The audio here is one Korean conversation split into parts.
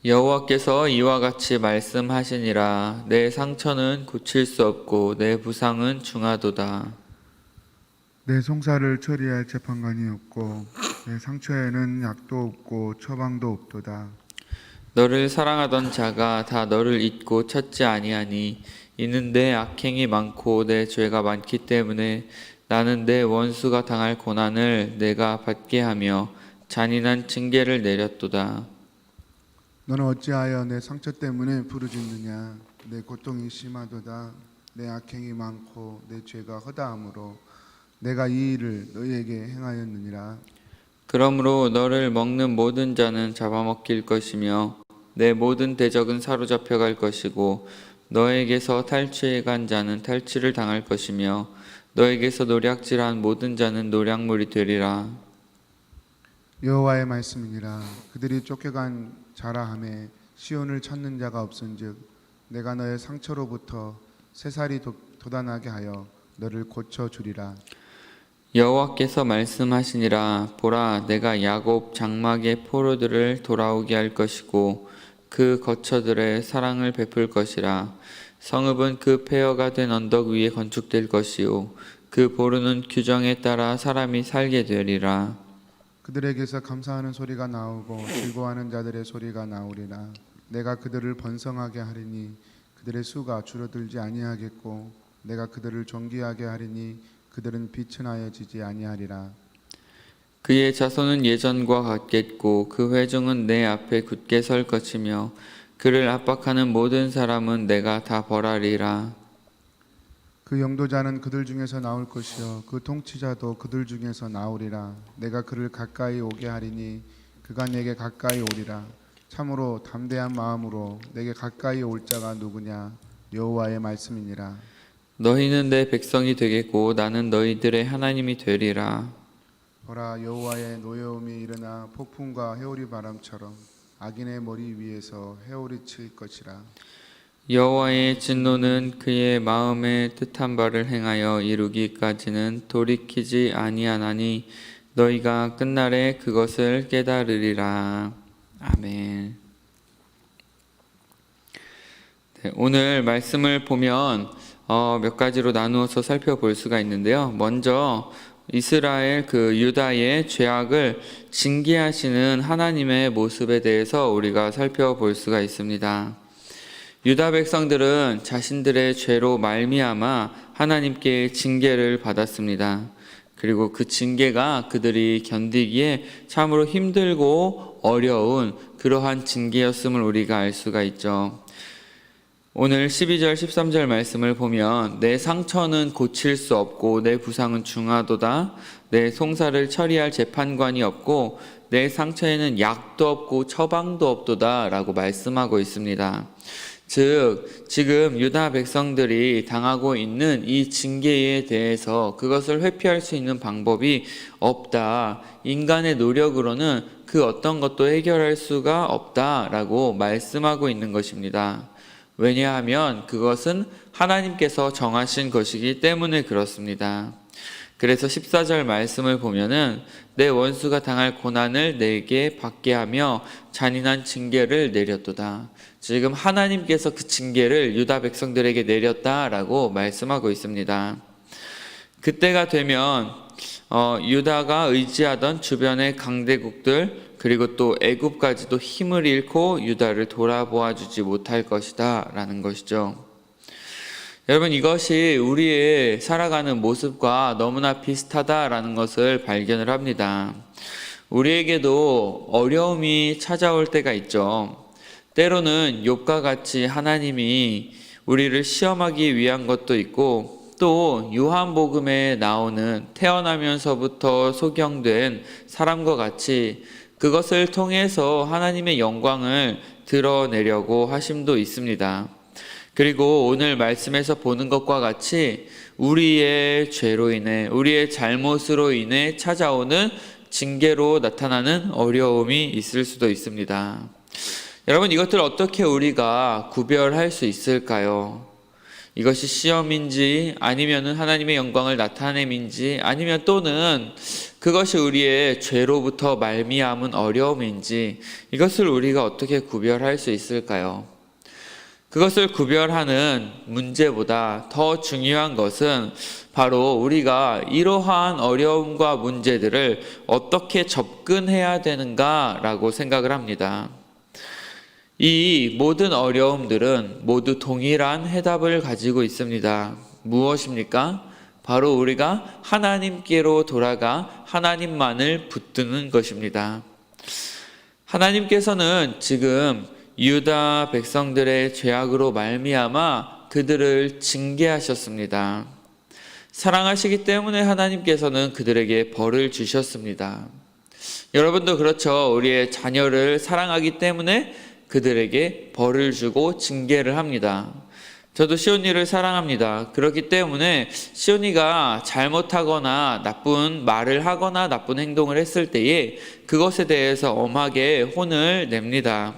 여호와께서 이와 같이 말씀하시니라. 내 상처는 고칠 수 없고 내 부상은 중하도다. 내 송사를 처리할 재판관이 없고 내 상처에는 약도 없고 처방도 없도다. 너를 사랑하던 자가 다 너를 잊고 찾지 아니하니 이는 내 악행이 많고 내 죄가 많기 때문에 나는 내 원수가 당할 고난을 내가 받게 하며 잔인한 징계를 내렸도다. 너는 어찌하여 내 상처 때문에 부르짖느냐? 내 고통이 심하도다. 내 악행이 많고 내 죄가 허다함으로 내가 이 일을 너희에게 행하였느니라. 그러므로 너를 먹는 모든 자는 잡아먹힐 것이며 내 모든 대적은 사로잡혀 갈 것이고 너에게서 탈취해 간 자는 탈취를 당할 것이며 너에게서 노략질한 모든 자는 노략물이 되리라. 여호와의 말씀이니라. 그들이 쫓겨간 자라 하매 시온을 찾는 자가 없은즉 내가 너의 상처로부터 새살이 돋아나게 하여 너를 고쳐 주리라. 여호와께서 말씀하시니라. 보라, 내가 야곱 장막의 포로들을 돌아오게 할 것이고 그 거처들의 사랑을 베풀 것이라. 성읍은 그 폐허가 된 언덕 위에 건축될 것이요 그 보루는 규정에 따라 사람이 살게 되리라. 그들에게서 감사하는 소리가 나오고 즐거워하는 자들의 소리가 나오리라. 내가 그들을 번성하게 하리니 그들의 수가 줄어들지 아니하겠고 내가 그들을 존귀하게 하리니 그들은 비천하여지지 아니하리라. 그의 자손은 예전과 같겠고 그 회중은 내 앞에 굳게 설 것이며 그를 압박하는 모든 사람은 내가 다 벌하리라. 그 영도자는 그들 중에서 나올 것이요 그 통치자도 그들 중에서 나오리라. 내가 그를 가까이 오게 하리니 그가 내게 가까이 오리라. 참으로 담대한 마음으로 내게 가까이 올 자가 누구냐? 여호와의 말씀이니라. 너희는 내 백성이 되겠고 나는 너희들의 하나님이 되리라. 보라, 여호와의 노여움이 일어나 폭풍과 해오리 바람처럼 악인의 머리 위에서 해오리 칠 것이라. 여호와의 진노는 그의 마음에 뜻한 바를 행하여 이루기까지는 돌이키지 아니하나니 너희가 끝날에 그것을 깨달으리라. 아멘. 네, 오늘 말씀을 보면 몇 가지로 나누어서 살펴볼 수가 있는데요. 먼저 이스라엘 유다의 죄악을 징계하시는 하나님의 모습에 대해서 우리가 살펴볼 수가 있습니다. 유다 백성들은 자신들의 죄로 말미암아 하나님께 징계를 받았습니다. 그리고 그 징계가 그들이 견디기에 참으로 힘들고 어려운 그러한 징계였음을 우리가 알 수가 있죠. 오늘 12절 13절 말씀을 보면 내 상처는 고칠 수 없고 내 부상은 중하도다. 내 송사를 처리할 재판관이 없고 내 상처에는 약도 없고 처방도 없도다 라고 말씀하고 있습니다. 즉 지금 유다 백성들이 당하고 있는 이 징계에 대해서 그것을 회피할 수 있는 방법이 없다. 인간의 노력으로는 그 어떤 것도 해결할 수가 없다라고 말씀하고 있는 것입니다. 왜냐하면 그것은 하나님께서 정하신 것이기 때문에 그렇습니다. 그래서 14절 말씀을 보면은 내 원수가 당할 고난을 내게 받게 하며 잔인한 징계를 내렸도다. 지금 하나님께서 그 징계를 유다 백성들에게 내렸다라고 말씀하고 있습니다. 그때가 되면 유다가 의지하던 주변의 강대국들 그리고 또 애굽까지도 힘을 잃고 유다를 돌아보아 주지 못할 것이다 라는 것이죠. 여러분, 이것이 우리의 살아가는 모습과 너무나 비슷하다라는 것을 발견을 합니다. 우리에게도 어려움이 찾아올 때가 있죠. 때로는 욥과 같이 하나님이 우리를 시험하기 위한 것도 있고 또 요한복음에 나오는 태어나면서부터 소경된 사람과 같이 그것을 통해서 하나님의 영광을 드러내려고 하심도 있습니다. 그리고 오늘 말씀에서 보는 것과 같이 우리의 죄로 인해 우리의 잘못으로 인해 찾아오는 징계로 나타나는 어려움이 있을 수도 있습니다. 여러분, 이것들 어떻게 우리가 구별할 수 있을까요? 이것이 시험인지 아니면은 하나님의 영광을 나타냄인지 아니면 또는 그것이 우리의 죄로부터 말미암은 어려움인지 이것을 우리가 어떻게 구별할 수 있을까요? 그것을 구별하는 문제보다 더 중요한 것은 바로 우리가 이러한 어려움과 문제들을 어떻게 접근해야 되는가라고 생각을 합니다. 이 모든 어려움들은 모두 동일한 해답을 가지고 있습니다. 무엇입니까? 바로 우리가 하나님께로 돌아가 하나님만을 붙드는 것입니다. 하나님께서는 지금 유다 백성들의 죄악으로 말미암아 그들을 징계하셨습니다. 사랑하시기 때문에 하나님께서는 그들에게 벌을 주셨습니다. 여러분도 그렇죠. 우리의 자녀를 사랑하기 때문에 그들에게 벌을 주고 징계를 합니다. 저도 시온이를 사랑합니다. 그렇기 때문에 시온이가 잘못하거나 나쁜 말을 하거나 나쁜 행동을 했을 때에 그것에 대해서 엄하게 혼을 냅니다.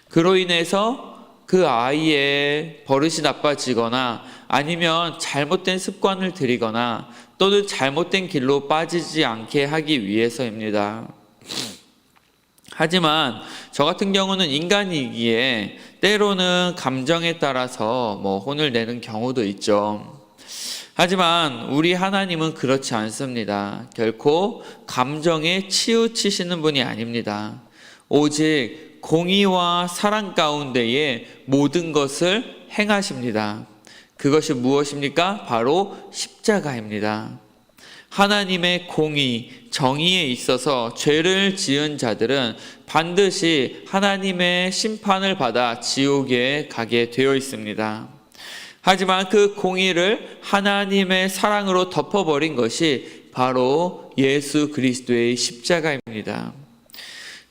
그로 인해서 그 아이의 버릇이 나빠지거나 아니면 잘못된 습관을 들이거나 또는 잘못된 길로 빠지지 않게 하기 위해서입니다. 하지만 저 같은 경우는 인간이기에 때로는 감정에 따라서 혼을 내는 경우도 있죠. 하지만 우리 하나님은 그렇지 않습니다. 결코 감정에 치우치시는 분이 아닙니다. 오직 공의와 사랑 가운데에 모든 것을 행하십니다. 그것이 무엇입니까? 바로 십자가입니다. 하나님의 공의, 정의에 있어서 죄를 지은 자들은 반드시 하나님의 심판을 받아 지옥에 가게 되어 있습니다. 하지만 그 공의를 하나님의 사랑으로 덮어버린 것이 바로 예수 그리스도의 십자가입니다.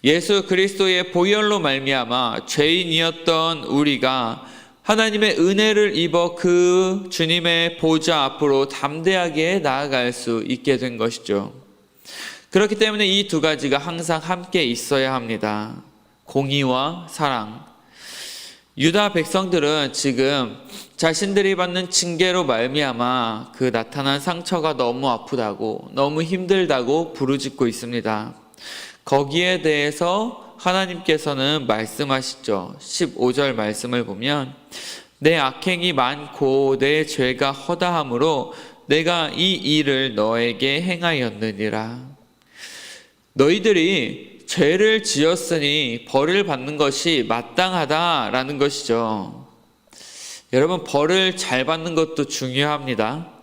예수 그리스도의 보혈로 말미암아 죄인이었던 우리가 하나님의 은혜를 입어 그 주님의 보좌 앞으로 담대하게 나아갈 수 있게 된 것이죠. 그렇기 때문에 이 두 가지가 항상 함께 있어야 합니다. 공의와 사랑. 유다 백성들은 지금 자신들이 받는 징계로 말미암아 그 나타난 상처가 너무 아프다고 너무 힘들다고 부르짖고 있습니다. 거기에 대해서 하나님께서는 말씀하시죠. 15절 말씀을 보면 내 악행이 많고 내 죄가 허다함으로 내가 이 일을 너에게 행하였느니라. 너희들이 죄를 지었으니 벌을 받는 것이 마땅하다라는 것이죠. 여러분, 벌을 잘 받는 것도 중요합니다.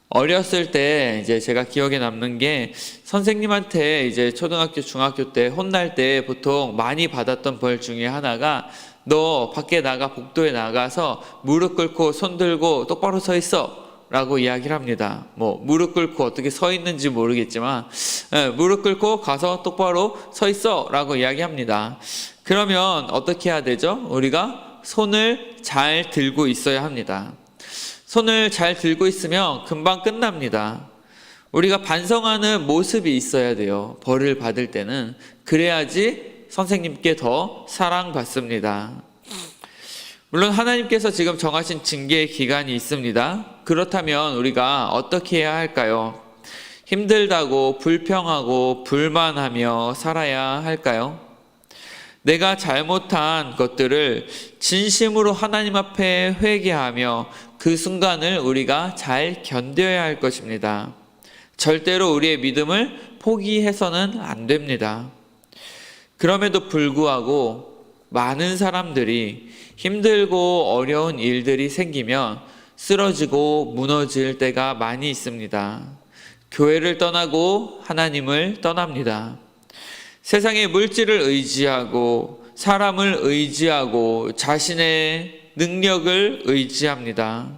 어렸을 때 이제 제가 기억에 남는 게 선생님한테 이제 초등학교, 중학교 때 혼날 때 보통 많이 받았던 벌 중에 하나가 너 밖에 나가 복도에 나가서 무릎 꿇고 손 들고 똑바로 서 있어 라고 이야기를 합니다. 무릎 꿇고 어떻게 서 있는지 모르겠지만 무릎 꿇고 가서 똑바로 서 있어 라고 이야기합니다. 그러면 어떻게 해야 되죠? 우리가 손을 잘 들고 있어야 합니다. 손을 잘 들고 있으면 금방 끝납니다. 우리가 반성하는 모습이 있어야 돼요. 벌을 받을 때는. 그래야지 선생님께 더 사랑받습니다. 물론 하나님께서 지금 정하신 징계의 기간이 있습니다. 그렇다면 우리가 어떻게 해야 할까요? 힘들다고 불평하고 불만하며 살아야 할까요? 내가 잘못한 것들을 진심으로 하나님 앞에 회개하며 그 순간을 우리가 잘 견뎌야 할 것입니다. 절대로 우리의 믿음을 포기해서는 안 됩니다. 그럼에도 불구하고 많은 사람들이 힘들고 어려운 일들이 생기면 쓰러지고 무너질 때가 많이 있습니다. 교회를 떠나고 하나님을 떠납니다. 세상의 물질을 의지하고 사람을 의지하고 자신의 능력을 의지합니다.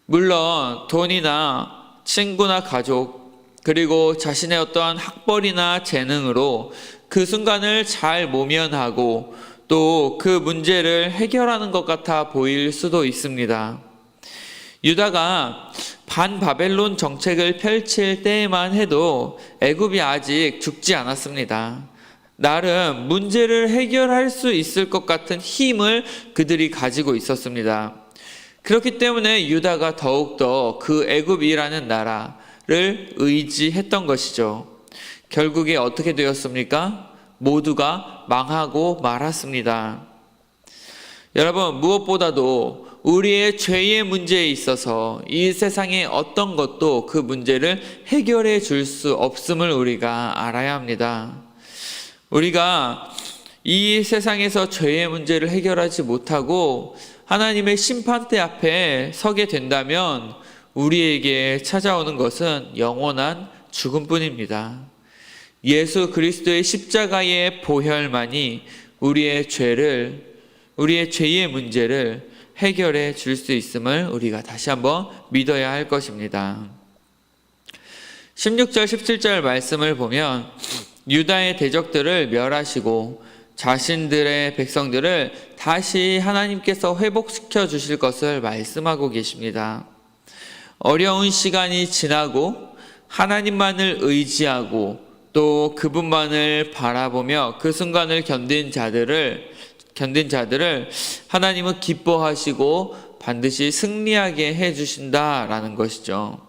물론 돈이나 친구나 가족 그리고 자신의 어떠한 학벌이나 재능으로 그 순간을 잘 모면하고 또 그 문제를 해결하는 것 같아 보일 수도 있습니다. 유다가 반바벨론 정책을 펼칠 때에만 해도 애굽이 아직 죽지 않았습니다. 나름 문제를 해결할 수 있을 것 같은 힘을 그들이 가지고 있었습니다. 그렇기 때문에 유다가 더욱더 그 애굽이라는 나라를 의지했던 것이죠. 결국에 어떻게 되었습니까? 모두가 망하고 말았습니다. 여러분, 무엇보다도 우리의 죄의 문제에 있어서 이 세상의 어떤 것도 그 문제를 해결해 줄 수 없음을 우리가 알아야 합니다. 우리가 이 세상에서 죄의 문제를 해결하지 못하고 하나님의 심판대 앞에 서게 된다면 우리에게 찾아오는 것은 영원한 죽음뿐입니다. 예수 그리스도의 십자가의 보혈만이 우리의 죄의 문제를 해결해 줄 수 있음을 우리가 다시 한번 믿어야 할 것입니다. 16절 17절 말씀을 보면 유다의 대적들을 멸하시고 자신들의 백성들을 다시 하나님께서 회복시켜 주실 것을 말씀하고 계십니다. 어려운 시간이 지나고 하나님만을 의지하고 또 그분만을 바라보며 그 순간을 견딘 자들을 하나님은 기뻐하시고 반드시 승리하게 해주신다라는 것이죠.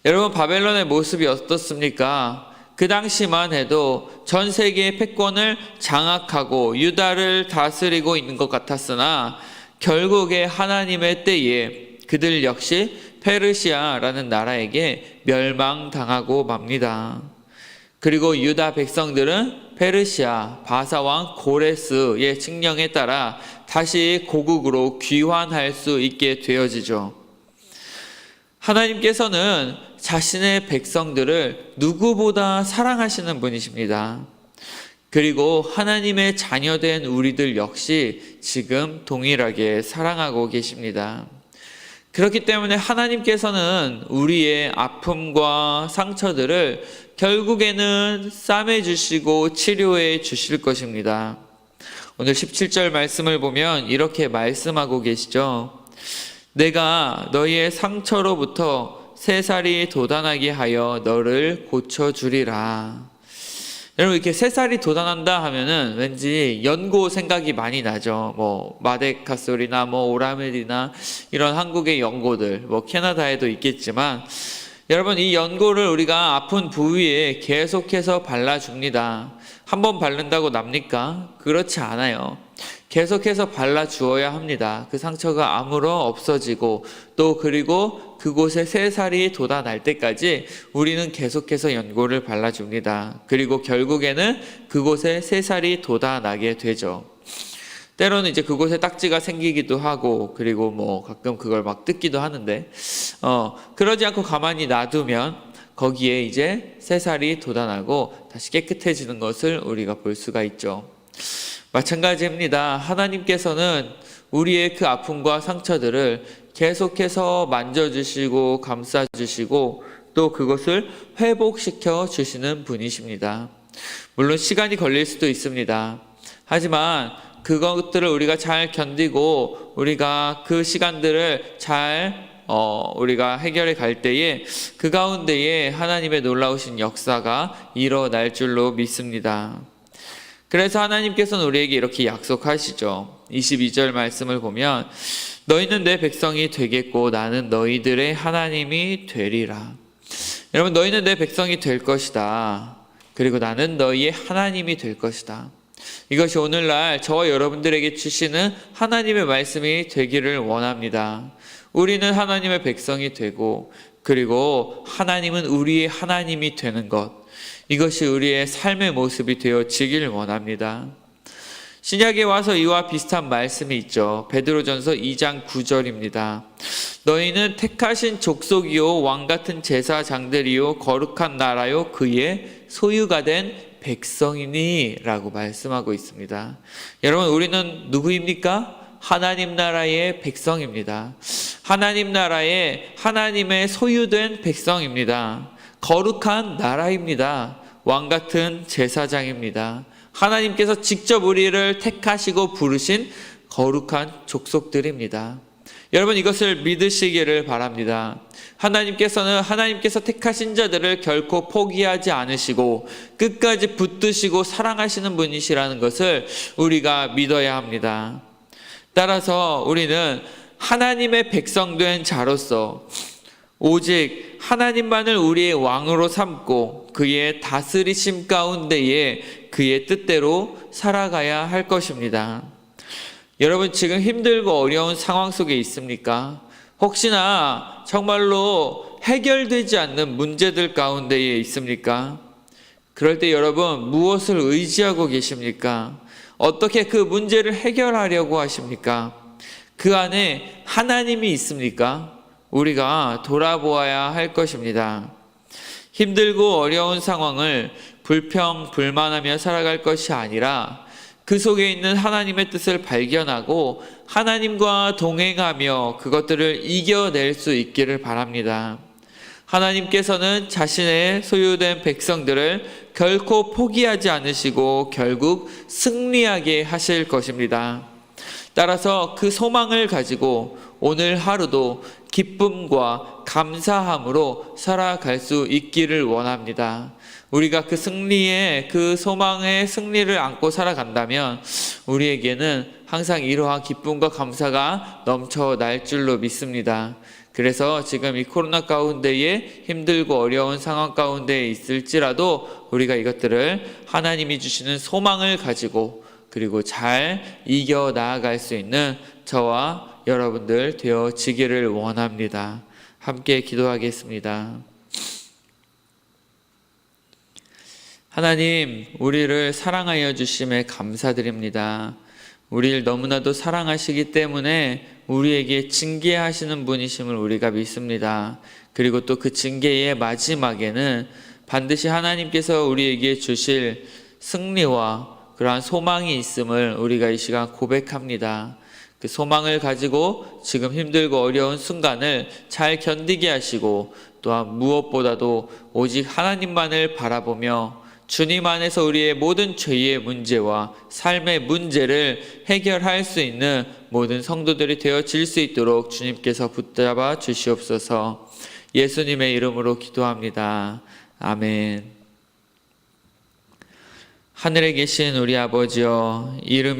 여러분, 바벨론의 모습이 어떻습니까? 그 당시만 해도 전 세계의 패권을 장악하고 유다를 다스리고 있는 것 같았으나 결국에 하나님의 때에 그들 역시 페르시아라는 나라에게 멸망당하고 맙니다. 그리고 유다 백성들은 페르시아 바사왕 고레스의 칙령에 따라 다시 고국으로 귀환할 수 있게 되어지죠. 하나님께서는 자신의 백성들을 누구보다 사랑하시는 분이십니다. 그리고 하나님의 자녀된 우리들 역시 지금 동일하게 사랑하고 계십니다. 그렇기 때문에 하나님께서는 우리의 아픔과 상처들을 결국에는 싸매주시고 치료해 주실 것입니다. 오늘 17절 말씀을 보면 이렇게 말씀하고 계시죠. 내가 너희의 상처로부터 새살이 돋아나게 하여 너를 고쳐주리라. 여러분, 이렇게 새살이 돋아난다 하면은 왠지 연고 생각이 많이 나죠. 뭐 마데카솔이나 뭐 오라멜이나 이런 한국의 연고들, 뭐 캐나다에도 있겠지만, 여러분, 이 연고를 우리가 아픈 부위에 계속해서 발라줍니다. 한 번 바른다고 납니까? 그렇지 않아요. 계속해서 발라주어야 합니다. 그 상처가 아물어 없어지고 또 그리고 그곳에 새살이 돋아날 때까지 우리는 계속해서 연고를 발라줍니다. 그리고 결국에는 그곳에 새살이 돋아나게 되죠. 때로는 이제 그곳에 딱지가 생기기도 하고 그리고 뭐 가끔 그걸 막 뜯기도 하는데 그러지 않고 가만히 놔두면 거기에 이제 새살이 돋아나고 다시 깨끗해지는 것을 우리가 볼 수가 있죠. 마찬가지입니다. 하나님께서는 우리의 그 아픔과 상처들을 계속해서 만져주시고 감싸주시고 또 그것을 회복시켜 주시는 분이십니다. 물론 시간이 걸릴 수도 있습니다. 하지만 그것들을 우리가 잘 견디고 우리가 그 시간들을 잘 우리가 해결해 갈 때에 그 가운데에 하나님의 놀라우신 역사가 일어날 줄로 믿습니다. 그래서 하나님께서는 우리에게 이렇게 약속하시죠. 22절 말씀을 보면 너희는 내 백성이 되겠고 나는 너희들의 하나님이 되리라. 여러분, 너희는 내 백성이 될 것이다. 그리고 나는 너희의 하나님이 될 것이다. 이것이 오늘날 저와 여러분들에게 주시는 하나님의 말씀이 되기를 원합니다. 우리는 하나님의 백성이 되고 그리고 하나님은 우리의 하나님이 되는 것, 이것이 우리의 삶의 모습이 되어지길 원합니다. 신약에 와서 이와 비슷한 말씀이 있죠. 베드로전서 2장 9절입니다. 너희는 택하신 족속이요 왕같은 제사장들이요 거룩한 나라요 그의 소유가 된 백성이니 라고 말씀하고 있습니다. 여러분, 우리는 누구입니까? 하나님 나라의 백성입니다. 하나님 나라의 하나님의 소유된 백성입니다. 거룩한 나라입니다. 왕같은 제사장입니다. 하나님께서 직접 우리를 택하시고 부르신 거룩한 족속들입니다. 여러분, 이것을 믿으시기를 바랍니다. 하나님께서 택하신 자들을 결코 포기하지 않으시고 끝까지 붙드시고 사랑하시는 분이시라는 것을 우리가 믿어야 합니다. 따라서 우리는 하나님의 백성된 자로서 오직 하나님만을 우리의 왕으로 삼고 그의 다스리심 가운데에 그의 뜻대로 살아가야 할 것입니다. 여러분, 지금 힘들고 어려운 상황 속에 있습니까? 혹시나 정말로 해결되지 않는 문제들 가운데에 있습니까? 그럴 때 여러분, 무엇을 의지하고 계십니까? 어떻게 그 문제를 해결하려고 하십니까? 그 안에 하나님이 있습니까? 우리가 돌아보아야 할 것입니다. 힘들고 어려운 상황을 불평불만하며 살아갈 것이 아니라 그 속에 있는 하나님의 뜻을 발견하고 하나님과 동행하며 그것들을 이겨낼 수 있기를 바랍니다. 하나님께서는 자신의 소유된 백성들을 결코 포기하지 않으시고 결국 승리하게 하실 것입니다. 따라서 그 소망을 가지고 오늘 하루도 기쁨과 감사함으로 살아갈 수 있기를 원합니다. 우리가 그 승리의, 그 소망의 승리를 안고 살아간다면 우리에게는 항상 이러한 기쁨과 감사가 넘쳐날 줄로 믿습니다. 그래서 지금 이 코로나 가운데에 힘들고 어려운 상황 가운데에 있을지라도 우리가 이것들을 하나님이 주시는 소망을 가지고 그리고 잘 이겨 나아갈 수 있는 저와 여러분들 되어지기를 원합니다. 함께 기도하겠습니다. 하나님, 우리를 사랑하여 주심에 감사드립니다. 우리를 너무나도 사랑하시기 때문에 우리에게 징계하시는 분이심을 우리가 믿습니다. 그리고 또 그 징계의 마지막에는 반드시 하나님께서 우리에게 주실 승리와 그러한 소망이 있음을 우리가 이 시간 고백합니다. 그 소망을 가지고 지금 힘들고 어려운 순간을 잘 견디게 하시고 또한 무엇보다도 오직 하나님만을 바라보며 주님 안에서 우리의 모든 죄의 문제와 삶의 문제를 해결할 수 있는 모든 성도들이 되어질 수 있도록 주님께서 붙잡아 주시옵소서. 예수님의 이름으로 기도합니다. 아멘. 하늘에 계신 우리 아버지여, 이름이